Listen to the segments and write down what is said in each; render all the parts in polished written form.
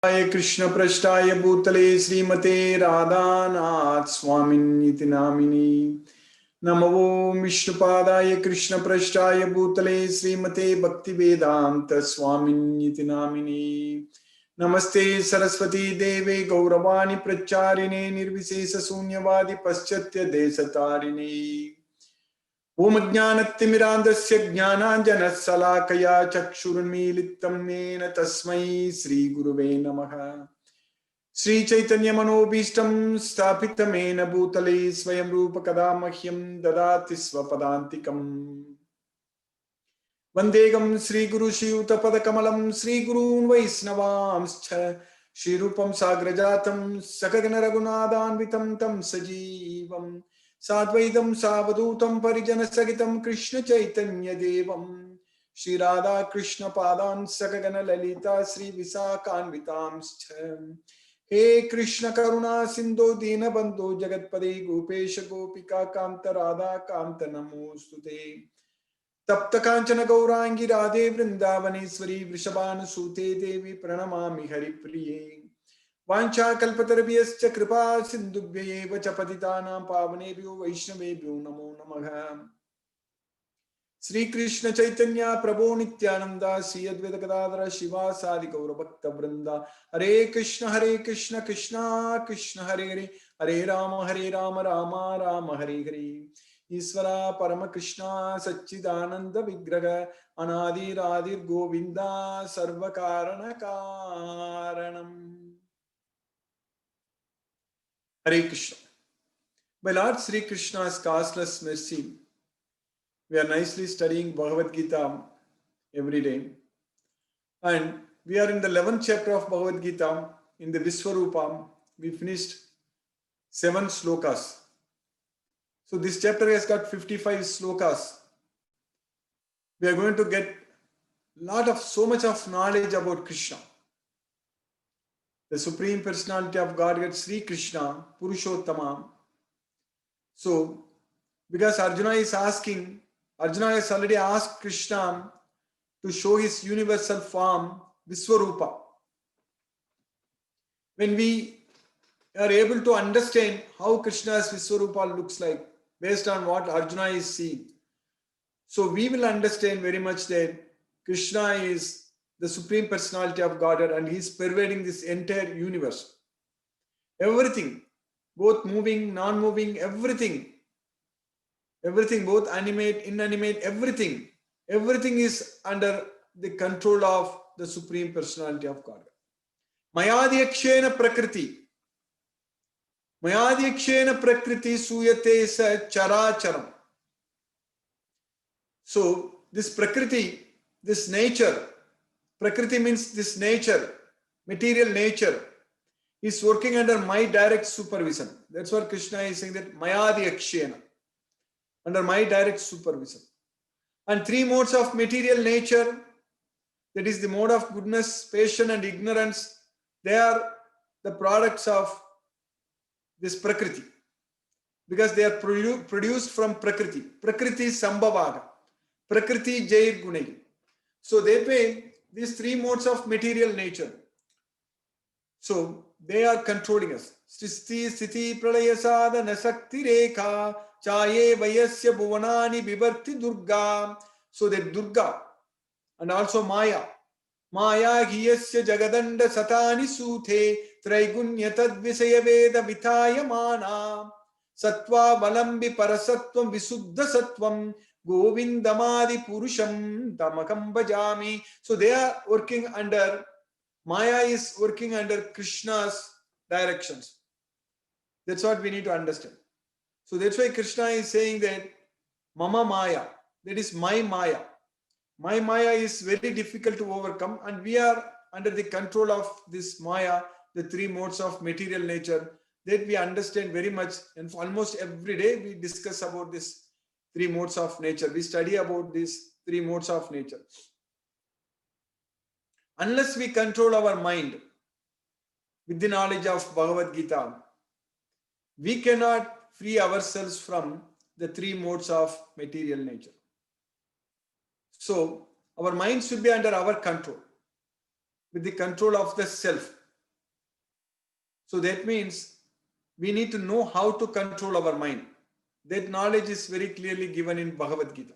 कृष्ण पृष्ठाय भूतले श्रीमते राधानाथ स्वामिन्निति नामिनी। नमो विष्णुपादाय कृष्ण पृष्ठाय भूतले श्रीमते भक्तिवेदांत स्वामिन्निति नामिनी। नमस्ते सरस्वती देवे गौरवाणी प्रचारिणे निर्विशेष शून्यवादी पश्चात्य देशतारिणे। ओम ज्ञानतिमिरान्धस्य ज्ञानाञ्जनशलाकया चक्षुरुन्मीलितं येन तस्मै श्रीगुरुवे नमः। श्रीचैतन्यमनोभीष्टं स्थापितमेन भूतले स्वयं रूप कदा मह्यं ददाति स्वपदान्तिकम्। वन्देहं श्रीगुरुश्रीयुतपदकमलं श्रीगुरून् वैष्णवांश्च श्रीरूपं साग्रजातं सकगण रघुनाथान्वितं तं सजीवम् साद्वैतं सावधूतं परिजन सहितं कृष्ण चैतन्य देवं श्री राधा कृष्ण पादान् सकगण ललिता श्री विशाखान्वितांश्च। हे कृष्ण करुणा सिंधु दीनबंधो जगत्पते गोपेश गोपिका कांत राधा कांत नमोस्तुते। तप्त कांचन गौरांगी राधे वृंदावनेश्वरी वृषभानुसूते देवी प्रणमामि हरिप्रिये। वाञ्छाकल्पतरुभ्यश्च कृपा सिन्धुभ्यैव च पतितानां पावनेभ्यो वैष्णवेभ्यो नमो नमः। श्रीकृष्ण चैतन्य प्रभो नित्यानंद श्री अद्वैत गदाधर शिवासादि गौरभक्तवृंदा। हरे कृष्ण कृष्ण कृष्ण हरे हरे हरे राम राम राम हरे हरे। ईश्वरा परम कृष्ण सच्चिदानंद विग्रह अनादिरादिर् गोविंदा सर्व कारण कारणम। Hare Krishna. By Lord Sri Krishna's causeless mercy, we are nicely studying Bhagavad Gita every day. And we are in the 11th chapter of Bhagavad Gita in the Viswarupa. We finished 7 slokas. So this chapter has got 55 slokas. We are going to get so much of knowledge about Krishna. The Supreme Personality of Godhead, Sri Krishna, Purushottama. So, because Arjuna has already asked Krishna to show his universal form, Viswarupa. When we are able to understand how Krishna's Viswarupa looks like, based on what Arjuna is seeing, so we will understand very much that Krishna is the Supreme Personality of Godhead and he is pervading this entire universe. Everything, both moving, non-moving, everything, both animate, inanimate, everything is under the control of the Supreme Personality of God. Mayadhyakshena prakriti suyate sa characharam. So this prakriti, this nature, prakriti means this nature, material nature, is working under my direct supervision. That's what Krishna is saying, that Mayadhyakshena, under my direct supervision. And 3 modes of material nature, that is the mode of goodness, passion and ignorance, they are the products of this Prakriti. Because they are produced from Prakriti. Prakriti Sambhavaga. Prakriti Jair Gunai. So they pay these 3 modes of material nature. So they are controlling us. Srishti Sthiti Pralaya Sadhana Sakti Rekha Chaye Vayasya Bhuvanani Vivarti Durga. So that Durga and also Maya. Maya hiyasya jagadanda satani suthe traigunya tadvisaya veda vitayamana sattva valambi parasattvam visuddha sattvam govindamadi purusham tamakam bhajami. So they are working under, Maya is working under Krishna's directions. That's what we need to understand. So that's why Krishna is saying that Mama Maya, that is my Maya. My Maya is very difficult to overcome, and we are under the control of this Maya, the 3 modes of material nature, that we understand very much. And almost every day we discuss about this 3 modes of nature. We study about these 3 modes of nature. Unless we control our mind with the knowledge of Bhagavad Gita, we cannot free ourselves from the 3 modes of material nature. So our mind should be under our control, with the control of the self. So that means we need to know how to control our mind. That knowledge is very clearly given in Bhagavad Gita.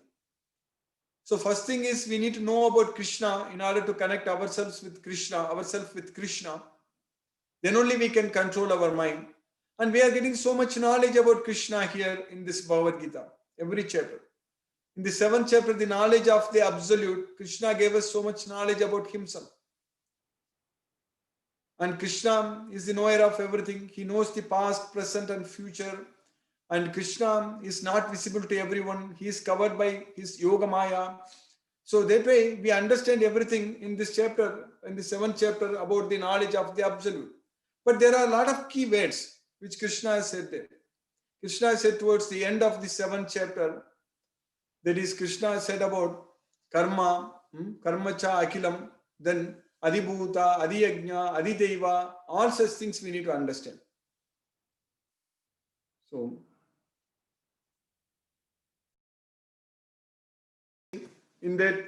So first thing is we need to know about Krishna in order to connect ourselves with Krishna. Then only we can control our mind. And we are getting so much knowledge about Krishna here in this Bhagavad Gita, every chapter. In the 7th chapter, the knowledge of the Absolute, Krishna gave us so much knowledge about himself. And Krishna is the knower of everything. He knows the past, present, and future. And Krishna is not visible to everyone. He is covered by his Yoga Maya. So that way, we understand everything in this chapter, in the 7th chapter, about the knowledge of the Absolute. But there are a lot of key words which Krishna has said there. Krishna has said towards the end of the 7th chapter, that is, Krishna said about karma, karma cha akilam, then adibhuta, adiyajna, adideva, all such things we need to understand. So, in that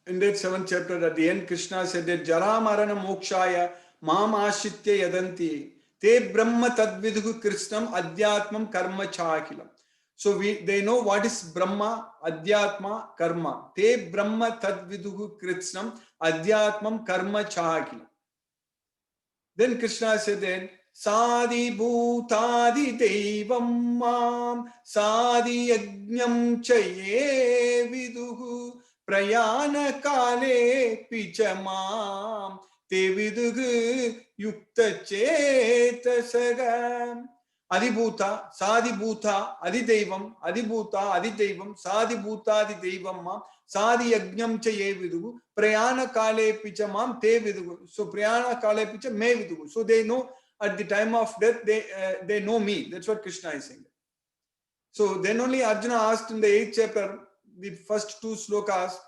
7th chapter, at the end, Krishna said that Jara Marana Mokshaya Mam Ashitya Yadanti Te Brahma Tadviduhu Krishnam Adhyatmam Karma Chakilam. So they know what is Brahma, Adhyatma, Karma. Te Brahma Tadviduhu Krishnam Adhyatmam Karma Chakilam. Then Krishna said then, Sadi Bhutadi Devam Mam Sadi Yajnam Chaye Viduhu Prayana Kale Pichamam Te Viduhu Yukta Chetasagam. Adibhuta, Sadibhuta, Adidevam, Adibhuta, Adidevam, Sadibhuta, Adidevam, Mam, Sadi Yajnam Chaye Vidugu, Prayana Kale Pichamam, Te Vidugu. So Prayana Kale Picha Me Vidugu. So they know at the time of death, they know me. That's what Krishna is saying. So then only Arjuna asked in the 8th chapter, the first 2 slokas,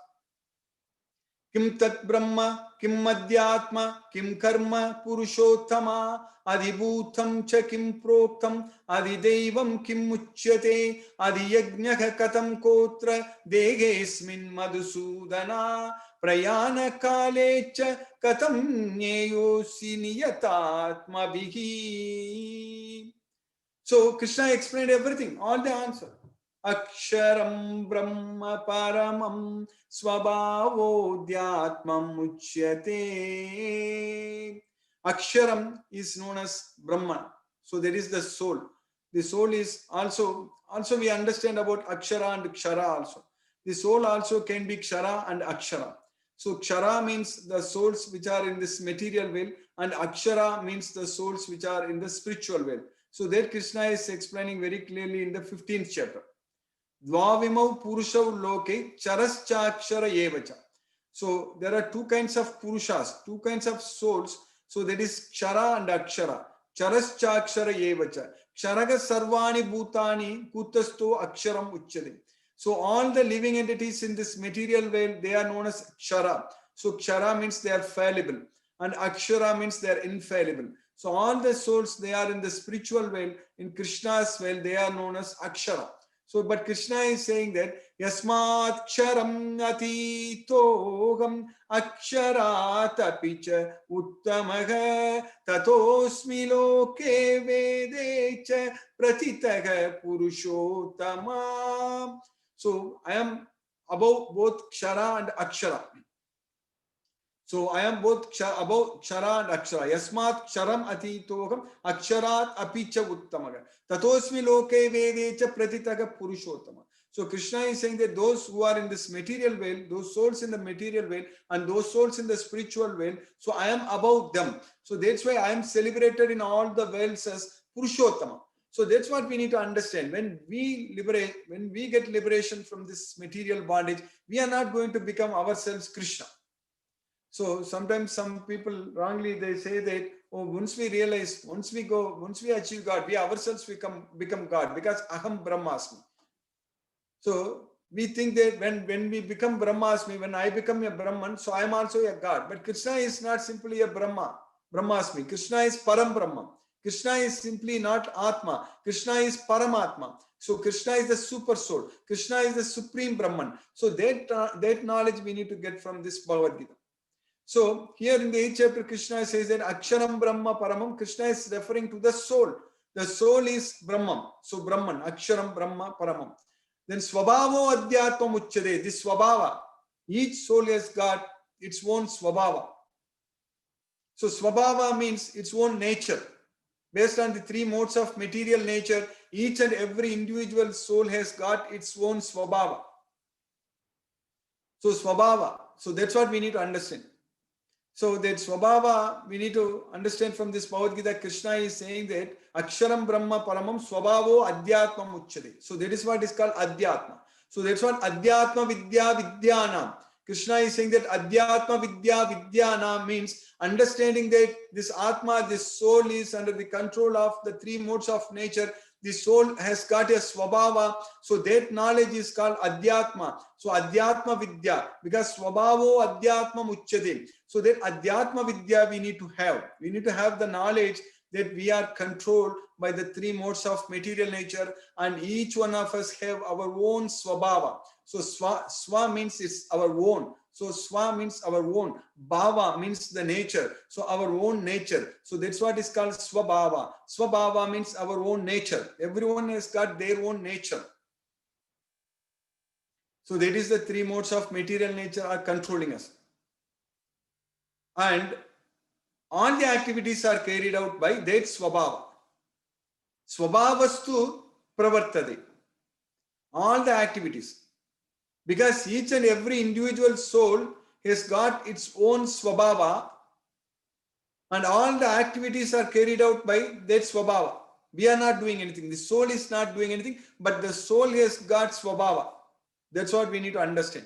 Kim Tat Brahma, Kim Madhyatma, Kim Karma, Purushottama, Adibhutam cha Kim Proktam, Adidevam Kim Muchyate, Adiyajnaka Katam Kotra, Degesmin Madhusudana, Prayana Kale cha Katam Nyeyosi Niyatatma Bihi. So Krishna explained everything, all the answer. Aksharam Brahma Paramam Swabhavodhyatmam Uchyate. Aksharam is known as Brahman. So there is the soul. The soul is also we understand about Akshara and Kshara also. The soul also can be Kshara and Akshara. So Kshara means the souls which are in this material world, and Akshara means the souls which are in the spiritual world. So that Krishna is explaining very clearly in the 15th chapter. Dvavimau Purushau Loke Charaschakshara Yevacha. So there are 2 kinds of Purushas, 2 kinds of souls. So that is Kshara and Akshara. Charaschakshara Yevacha. Ksharaga Sarvani Bhutani Kutasto Aksharam Uchyate. So all the living entities in this material world, they are known as Kshara. So Kshara means they are fallible, and Akshara means they are infallible. So all the souls, they are in the spiritual world, in Krishna's world, they are known as Akshara. So, but Krishna is saying that Yasmat Ksharam Atitoham Aksharat Apicha Uttamaha Tatosmi Loke Vedecha Pratitaha Purushottama. So I am above both Kshara and Akshara. So I am both above Kshara and Akshara. Yasmat Ksharam Atitoham Aksharat Apicha Uttamaga. Tatosmi Loke Vedecha Pratitaga Purushottama. So Krishna is saying that those who are in this material world, those souls in the material world, and those souls in the spiritual world, so I am above them. So that's why I am celebrated in all the worlds as Purushottama. So that's what we need to understand. When we get liberation from this material bondage, we are not going to become ourselves Krishna. So sometimes some people wrongly, they say that, oh, once we achieve God, we ourselves become God, because Aham Brahmasmi. So we think that when we become Brahmasmi, when I become a Brahman, so I am also a God. But Krishna is not simply a Brahmasmi. Krishna is Param Brahma. Krishna is simply not Atma. Krishna is Paramatma. So Krishna is the super soul. Krishna is the supreme Brahman. So that knowledge we need to get from this Bhagavad Gita. So here in the 8th chapter, Krishna says that Aksharam Brahma Paramam. Krishna is referring to the soul. The soul is Brahman. So Brahman, Aksharam Brahma Paramam. Then Swabhavo Adhyatma Uchyade. This Swabhava, each soul has got its own Swabhava. So Swabhava means its own nature. Based on the three modes of material nature, each and every individual soul has got its own Swabhava. So Swabhava. So that's what we need to understand. So that Swabhava, we need to understand from this Bhagavad Gita, Krishna is saying that Aksharam Brahma Paramam Swabhavo Adhyatmam Uchyate. So that is what is called Adhyatma. So that's what Adhyatma Vidya Vidyanam. Krishna is saying that Adhyatma Vidya Vidyanam means understanding that this Atma, this soul is under the control of the three modes of nature. The soul has got a Swabhava. So that knowledge is called Adhyatma. So Adhyatma Vidya, because Swabhavo Adhyatma Uchyate. So that Adhyatma Vidya we need to have. We need to have the knowledge that we are controlled by the three modes of material nature, and each one of us have our own Swabhava. So Swa means it's our own. So Swa means our own. Bhava means the nature. So our own nature. So that's what is called Swabhava. Swabhava means our own nature. Everyone has got their own nature. So that is the three modes of material nature are controlling us. And all the activities are carried out by that Swabhava. Swabhavastu pravartade. All the activities. Because each and every individual soul has got its own Swabhava, and all the activities are carried out by that Swabhava. We are not doing anything. The soul is not doing anything, but the soul has got Swabhava. That's what we need to understand.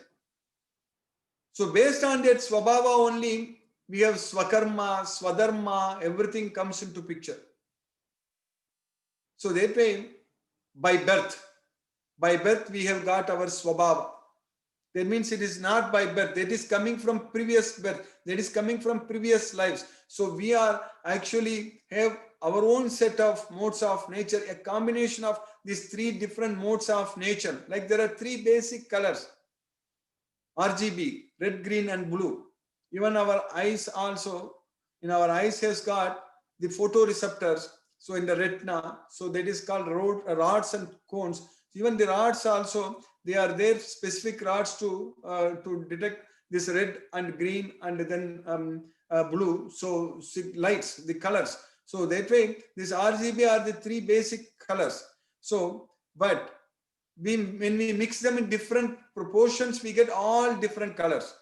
So based on that Swabhava only, we have Swakarma, Swadharma, everything comes into picture. So that way, by birth we have got our Swabhava. That means it is not by birth. That is coming from previous birth. That is coming from previous lives. So we are actually have our own set of modes of nature, a combination of these three different modes of nature. Like there are three basic colors. RGB, red, green and blue. Even our eyes also, in our eyes has got the photoreceptors. So in the retina, so that is called rods and cones. Even the rods also, they are there specific rods to detect this red and green and then blue. So lights, the colors. So that way, this RGB are the three basic colors. So, but when we mix them in different proportions, we get all different colors.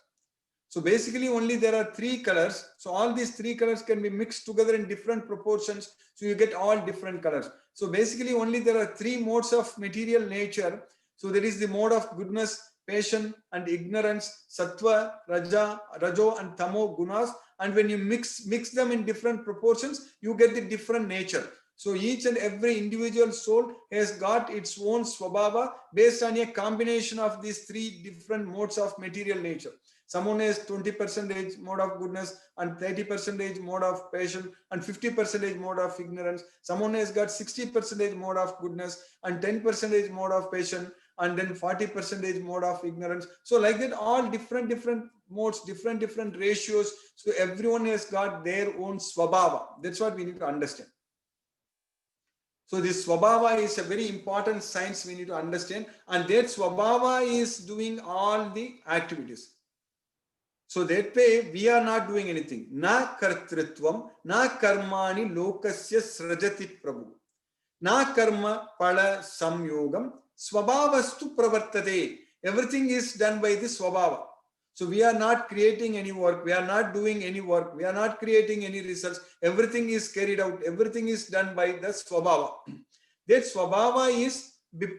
So basically only there are three colors. So all these three colors can be mixed together in different proportions. So you get all different colors. So basically only there are three modes of material nature. So there is the mode of goodness, passion and ignorance, sattva, rajo and tamo gunas. And when you mix them in different proportions, you get the different nature. So each and every individual soul has got its own Swabhava based on a combination of these three different modes of material nature. Someone has 20% mode of goodness and 30% mode of passion and 50% mode of ignorance. Someone has got 60% mode of goodness and 10% mode of passion and then 40% mode of ignorance. So like that, all different modes, different ratios. So everyone has got their own Swabhava. That's what we need to understand. So this Swabhava is a very important science we need to understand, and that Swabhava is doing all the activities. So that way we are not doing anything. Na kartritvam, na karmani lokasya srajati prabhu. Na karma pala samyogam, swabhavastu pravartate. Everything is done by the Swabhava. So we are not creating any work. We are not doing any work. We are not creating any results. Everything is carried out. Everything is done by the Swabhava. That Swabhava is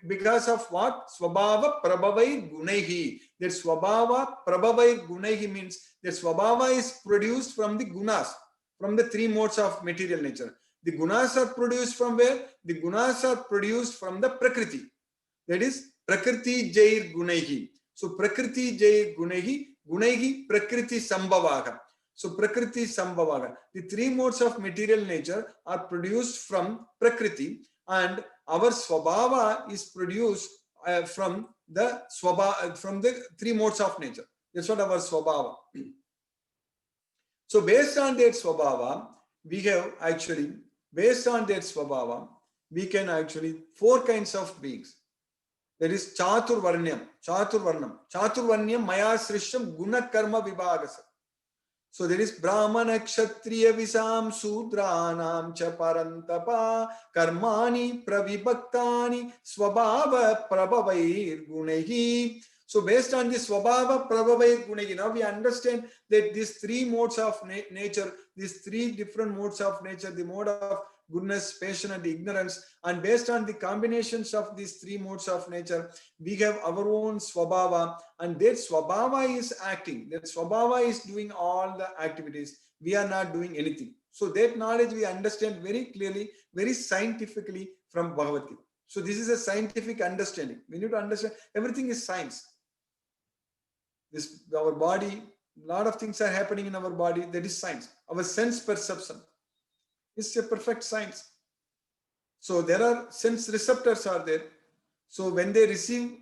because of what? Swabhava prabhavai gunaihi. That Swabhava prabhavai gunaihi means that Swabhava is produced from the gunas, from the three modes of material nature. The gunas are produced from where? The gunas are produced from the Prakriti. That is Prakriti Jair Gunaihi. So Prakriti Jair Gunaihi Prakriti Sambhavaga. So Prakriti Sambhavaga. The three modes of material nature are produced from Prakriti, and our Swabhava is produced from the three modes of nature. That's what our Swabhava. So based on that swabhava, we have actually, based on that swabhava, we can actually 4 kinds of beings. There is Chaturvarnyam, Chaturvarnyam Maya Srishyam Guna Karma Vibhagasa. So there is Brahmana Kshatriya Visam Sudranam Cha Parantapa Karmani Pravibhaktani Swabhava Prabhavair Gunehi. So based on this Swabhava Prabhavair Gunehi, now we understand that these 3 modes of nature, these 3 different modes of nature, the mode of goodness, passion, and ignorance, and based on the combinations of these 3 modes of nature, we have our own swabhava, and that swabhava is acting, that swabhava is doing all the activities. We are not doing anything. So that knowledge we understand very clearly, very scientifically from Bhagavad Gita. So this is a scientific understanding. We need to understand everything is science. This, our body, a lot of things are happening in our body, that is science. Our sense perception, it's a perfect science. So there are sense receptors are there. So when they receive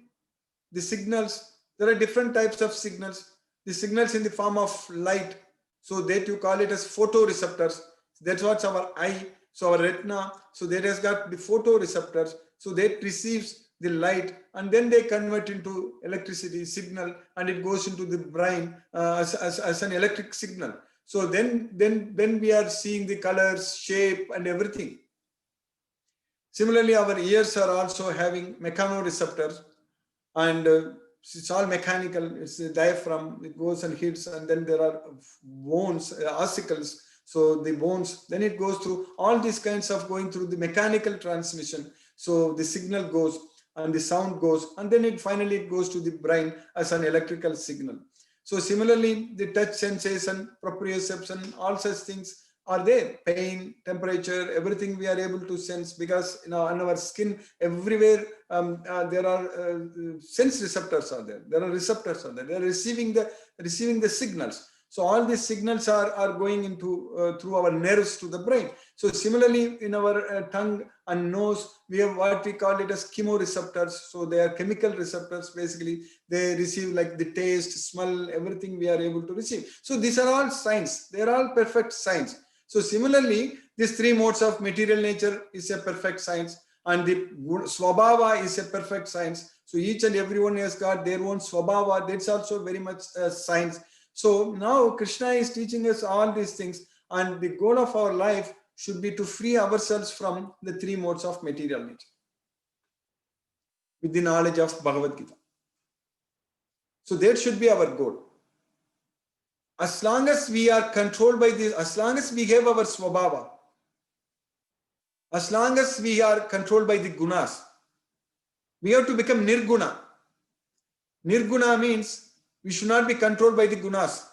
the signals, there are different types of signals. The signals in the form of light. So that you call it as photoreceptors. That's what's our eye. So our retina. So that has got the photoreceptors. So that receives the light and then they convert into electricity signal and it goes into the brain as an electric signal. So then we are seeing the colors, shape, and everything. Similarly, our ears are also having mechanoreceptors, and it's all mechanical. It's the diaphragm, it goes and hits, and then there are bones, ossicles. So the bones, then it goes through all these kinds of going through the mechanical transmission. So the signal goes and the sound goes, and then it finally goes to the brain as an electrical signal. So similarly, the touch sensation, proprioception, all such things are there. Pain, temperature, everything we are able to sense because on our skin, everywhere there are sense receptors are there. There are receptors are there. They are receiving the signals. So all these signals are going into through our nerves to the brain. So similarly, in our tongue and nose, we have what we call it as chemoreceptors. So they are chemical receptors. Basically, they receive like the taste, smell, everything we are able to receive. So these are all signs. They are all perfect signs. So similarly, these 3 modes of material nature is a perfect science, and the swabhava is a perfect science. So each and everyone has got their own swabhava. That's also very much science. So now Krishna is teaching us all these things, and the goal of our life should be to free ourselves from the 3 modes of material nature with the knowledge of Bhagavad Gita. So that should be our goal. As long as we are controlled by this, as long as we have our swabhava, as long as we are controlled by the gunas, we have to become nirguna. Nirguna means we should not be controlled by the gunas,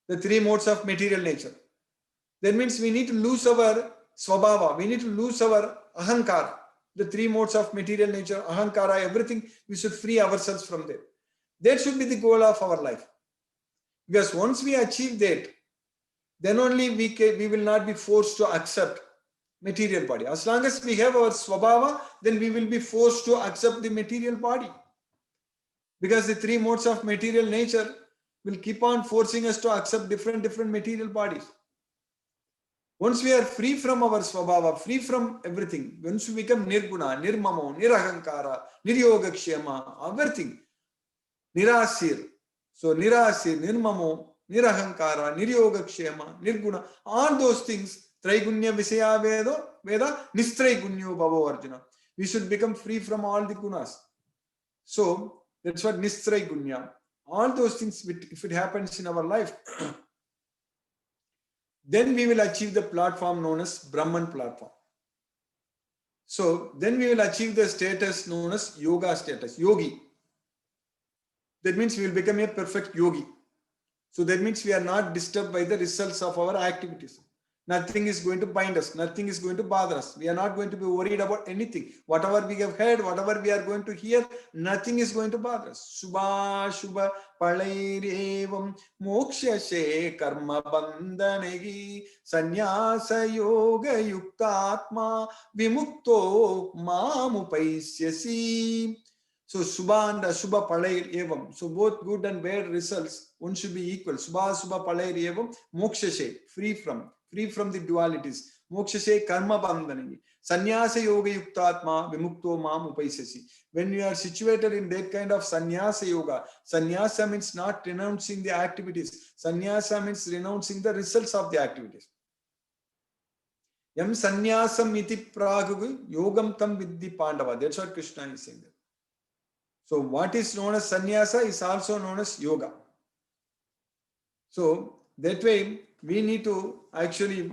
the 3 modes of material nature. That means we need to lose our swabhava, we need to lose our ahankara, the 3 modes of material nature, ahankara, everything, we should free ourselves from that. That should be the goal of our life. Because once we achieve that, then only we will not be forced to accept material body. As long as we have our swabhava, then we will be forced to accept the material body. Because the 3 modes of material nature will keep on forcing us to accept different material bodies. Once we are free from our swabhava, free from everything, once we become nirguna, nirmamo, nirahankara, niryogakshema, everything, nirasir. So nirasir, nirmamo, nirahankara, niryogakshema, nirguna, all those things, traigunya visaya veda, nistraigunyo bhavo arjuna. We should become free from all the gunas. So that's what nistraigunya. All those things, if it happens in our life, then we will achieve the platform known as Brahman platform. So then we will achieve the status known as yoga status, yogi. That means we will become a perfect yogi. So that means we are not disturbed by the results of our activities. Nothing is going to bind us. Nothing is going to bother us. We are not going to be worried about anything. Whatever we have heard, whatever we are going to hear, nothing is going to bother us. Shubha, Shubha, Palairevam, Moksha she karma bandhanegi, Sanyasa yoga yuktatma, Vimukto mamupaisyasi. So Subha and Ashubha Palayir Evam. So both good and bad results, one should be equal. Subha Ashubha Palayir Evam, Mokshashe, free from the dualities. Mokshashe karma bandhanangi. Sannyasa yoga yuktatma vimukto mam upaisasi. When you are situated in that kind of sannyasa yoga, sannyasa means not renouncing the activities. Sannyasa means renouncing the results of the activities. Yam sannyasam iti pragugu yogam tam vidhi pandava. That's what Krishna is saying there. So what is known as sannyasa is also known as yoga. So that way we need to actually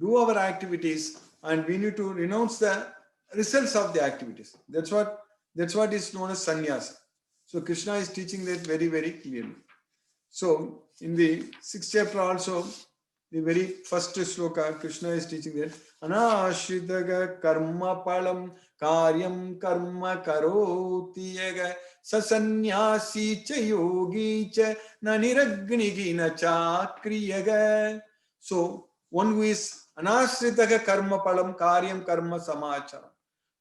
do our activities and we need to renounce the results of the activities. That's what is known as sannyasa. So Krishna is teaching that very, very clearly. So in the 6th chapter also, the very first sloka, Krishna is teaching that anashridaga karma palam karyam karma karoti yaga sasanyasi cha yogi cha na niragnigi na chakriyaga. So one who is anashridaga karma palam karyam karma samacharam,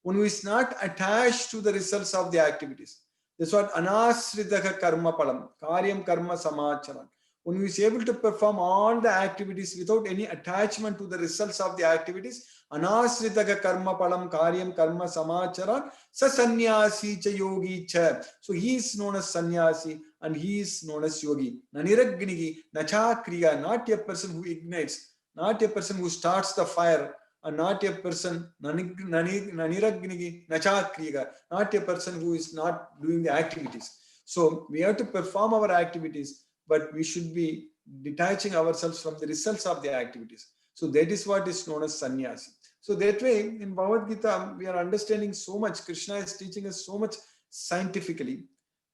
one who is not attached to the results of the activities. That's what anasridaka karma palam, karyam karma samacharan. When we is able to perform all the activities without any attachment to the results of the activities, anasridaka karma palam, karyam karma samacharan, sa sannyasi cha yogi cha. So he is known as sannyasi and he is known as yogi. Naniragnigi, nacha kriya, not a person who ignites, not a person who starts the fire, and not a person, naniragnigi, nachakriga, not a person who is not doing the activities. So we have to perform our activities, but we should be detaching ourselves from the results of the activities. So that is what is known as sannyasi. So that way, in Bhagavad Gita, we are understanding so much. Krishna is teaching us so much scientifically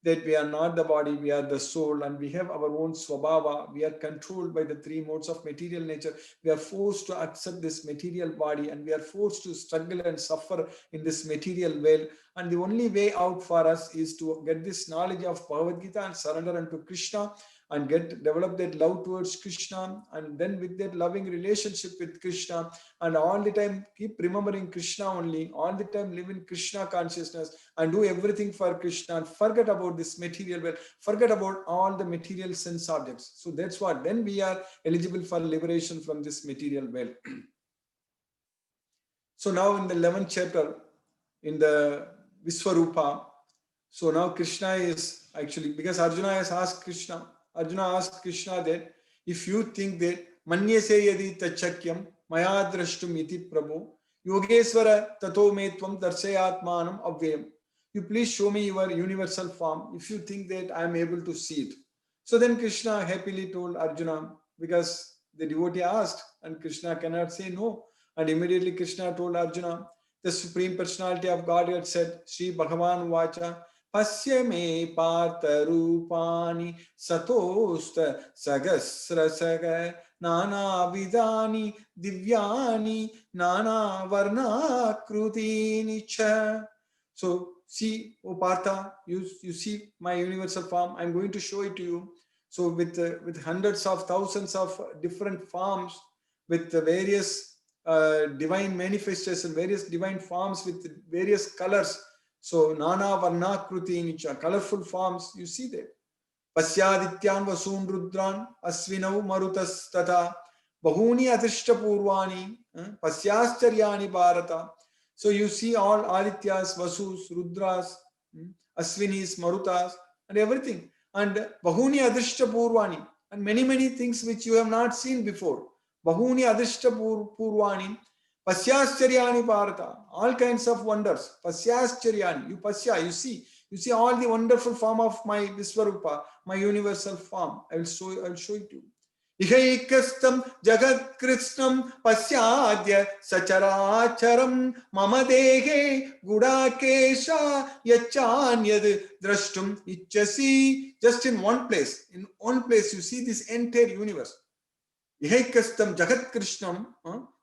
that we are not the body, we are the soul, and we have our own swabhava. We are controlled by the 3 modes of material nature. We are forced to accept this material body and we are forced to struggle and suffer in this material world. And the only way out for us is to get this knowledge of Bhagavad Gita and surrender unto Krishna and develop that love towards Krishna, and then with that loving relationship with Krishna, and all the time keep remembering Krishna only, all the time live in Krishna consciousness and do everything for Krishna and forget about this material world, forget about all the material sense objects. So that's what, then we are eligible for liberation from this material world. So now in the 11th chapter, in the Viswarupa, so now Krishna is actually, because Arjuna has asked Krishna, Arjuna asked Krishna that if you think that manyase yadi tachakyam maya drashtum iti prabhu yogeswara tato me tvam darsayatmanam avyayam. You please show me your universal form if you think that I am able to see it. So then Krishna happily told Arjuna, because the devotee asked and Krishna cannot say no. And immediately Krishna told Arjuna, the Supreme Personality of Godhead said, Sri Bhagavan Vacha, Pasya me partha rupani satosta sagasra saga nana vidani divyani nana varna krutini cha. So see, O Partha, you see my universal form. I'm going to show it to you. So with hundreds of thousands of different forms, with the various divine manifestation, various divine forms with various colors. So Nana Varna Kruti Nicha, colorful forms, you see that. Pasyadityan Vasun Rudran Asvinau Marutas Tata Bahuni Adishta Purvani Pasyascharyani Bharata. So you see all Adityas, Vasus, Rudras, Asvinis, Marutas, and everything. And Bahuni Adishta Purvani, and many things which you have not seen before. Bahuni Adishta Purvani, Pasyascharyani Bharata, all kinds of wonders. Pasyascharyani, you see all the wonderful form of my Viswarupa, my universal form. I will show it to you. Ihaikastam Jagat Krishnam Pasyadya Sacharacharam Mama Dehe Gudakesha Yachanyad Drashtum Ichasi. Just in one place you see this entire universe. Ihaikastam Jagat Krishnam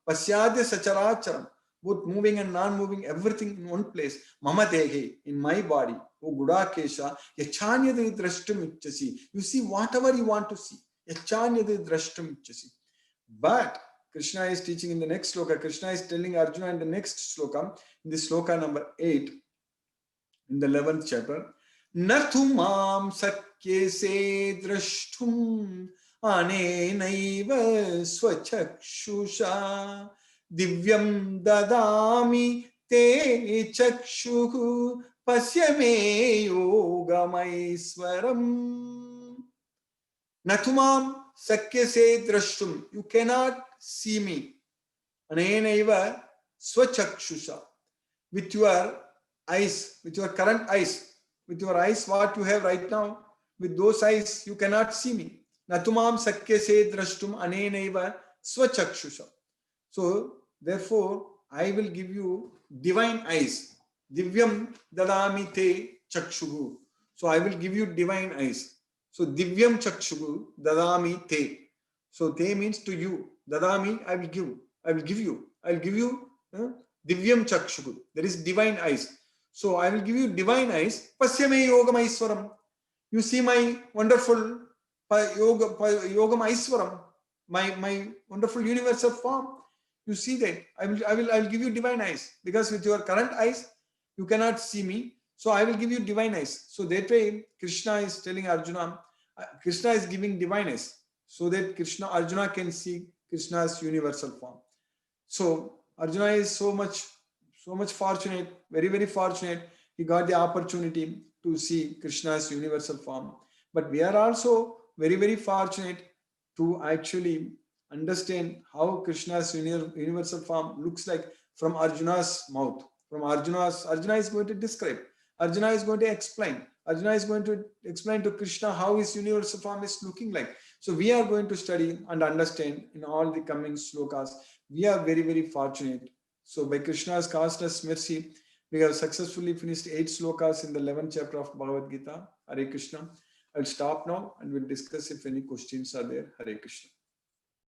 Pasyadya Sacharacharam, both moving and non-moving, everything in one place. Mama Dehe, in my body. O Gudakesha Yachanyad Drashtum Ichasi. You see whatever you want to see. But Krishna is teaching in the next sloka. Krishna is telling Arjuna in the next sloka, in the sloka number 8, in the 11th chapter. Nathu mam sakyese drashtum anenaiva swachakshusha divyam dadami te chakshuhu pasyame yogamaiswaram. Nathumam sakyase drashtum. You cannot see me. Anenaiva swachakshusha. With your eyes, with your current eyes, with your eyes, what you have right now, with those eyes, you cannot see me. Natumam sakyase drashtum anenaiva swachakshusha. So, therefore, I will give you divine eyes. Divyam dadami te chakshugu. So, I will give you divine eyes. So, divyam chakshugu dadami te. So, te means to you. Dadami, I will give. I will give you. I will give you divyam chakshugu. There is divine eyes. So, I will give you divine eyes. Pasyame yogamaiswaram. You see my wonderful yogamaiswaram, my wonderful universal form. You see that. I will give you divine eyes, because with your current eyes you cannot see me. So I will give you divine eyes. So that way Krishna is telling Arjuna, Krishna is giving divine eyes so that Arjuna can see Krishna's universal form. So Arjuna is so much fortunate, very, very fortunate. He got the opportunity to see Krishna's universal form. But we are also very, very fortunate to actually understand how Krishna's universal form looks like from Arjuna's mouth. Arjuna is going to describe. Arjuna is going to explain. Arjuna is going to explain to Krishna how his universal form is looking like. So we are going to study and understand in all the coming slokas. We are very, very fortunate. So by Krishna's causeless mercy, we have successfully finished 8 slokas in the 11th chapter of Bhagavad Gita. Hare Krishna. I'll stop now and we'll discuss if any questions are there. Hare Krishna.